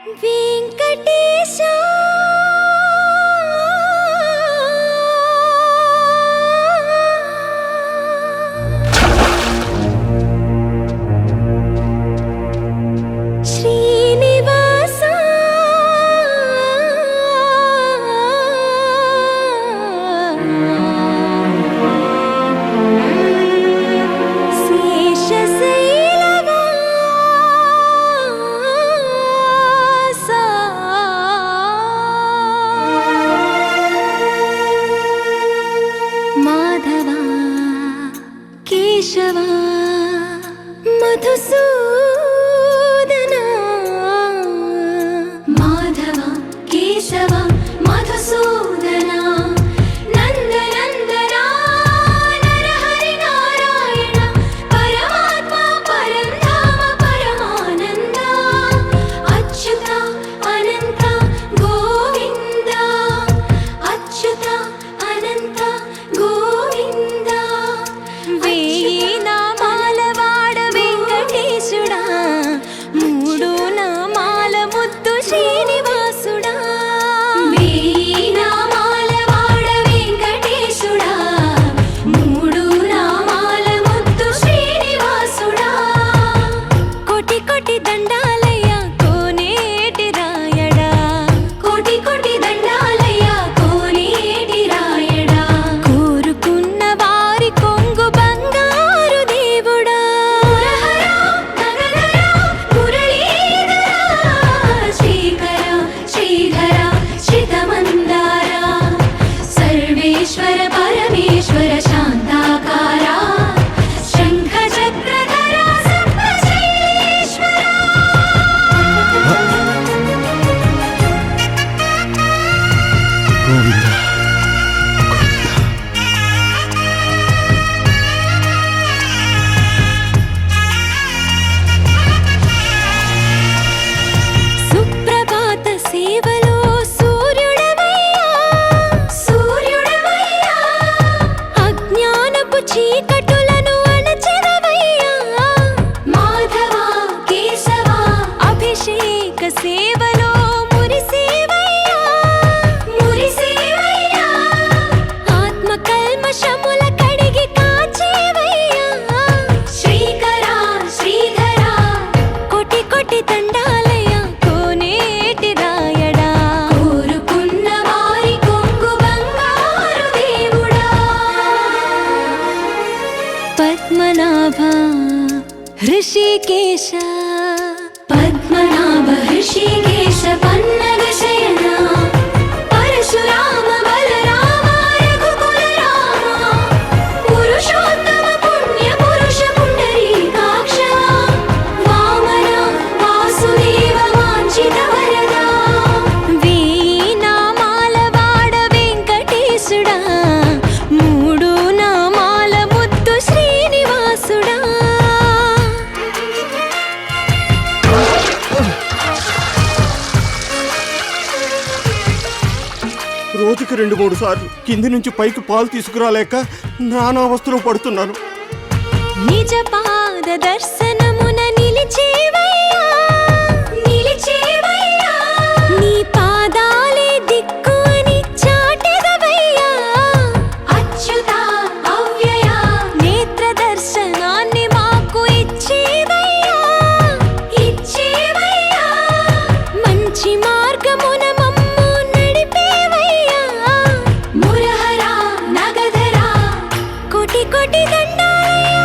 వెంకటేశా కేశవా మధుసూదనా మాధవ కేశవ మధుసూదనా నందనందన నరహరి నారాయణ పరమాత్మ పరంధామ పరమానంద అచ్యుత అనంత గోవింద అచ్యుత అనంత గోవింద మూడు నామాల ముద్దు శ్రీనివాసుడా వేయి నామాల వాడ వెంకటేశుడా మూడు నామాల ముద్దు శ్రీనివాసుడా కోటి కోటి దండాలయ్య కోనేటి రాయడా కోటి కోటి దండాలయ్య కోనేటి రాయడా కోరుకున్న వారి కొంగు బంగారు దేవుడా सर्वेश्वर परमेश्वर शान्ताकारा शंख चक्रधरा सर्वशैलेश्वरा गोविंद सुप्रभात सेवलो చీకటులను అణచెదవయ్యా మాధవ కేశవ అభిషేక సేవలో మురిసేవయ్యా మురిసేవయ్యా ఆత్మ కల్మషముల కడిగి కాచేవయ్యా శ్రీకర శ్రీధర కోటి కోటి దండాలయ్య కోనేటి రాయడా కోరుకున్న వారి కొంగు బంగారు దేవుడా పద్మనాభ హృషికేశ పద్మనాభ హృషికేశ పన్నగ శయన పరశురామ బలరామ రఘుకుల రామ పురుషోత్తమ పుణ్య పురుష పుండరీకాక్ష వామన వాసుదేవ వాంఛిత వరదా వేయి నామాల వాడ వెంకటేశుడా మూడు నామాల ముద్దు శ్రీనివాసుడా రోజుకి 2-3 సార్లు కింది నుంచి పైకి పాలు తీసుకురాలేక నానా అవస్థలు పడుతున్నాను. నిజ పాద దర్శనమున నిలిచేవయ్యా నిలిచేవయ్యా నీ పాదాలే దిక్కు అని చాటెదవయ్యా అచ్యుత అవ్యయ నేత్ర దర్శనాన్ని మాకు ఇచ్చేవయ్యా ఇచ్చేవయ్యా మంచి మార్గమున మమ్ము నడిపేవయ్యా మురహర నగధర కోటి కోటి దండాలయ్యా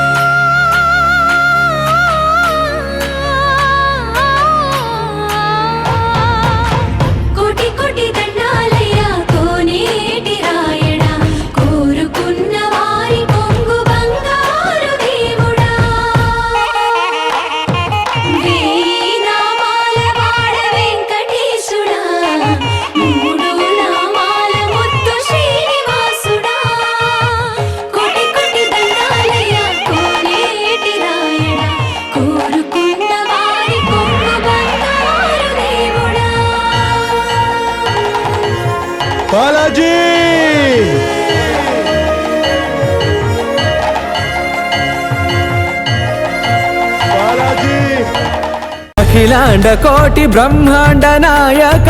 అఖిలాండ కోటి బ్రహ్మాండ నాయక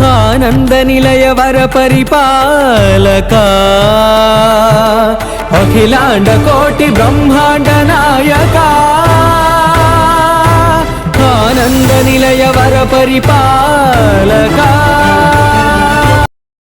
ఆనంద నిలయ వర పరిపాలక అఖిలాండ కోటి బ్రహ్మాండ నాయక ఆనంద నిలయ వర పరిపాలక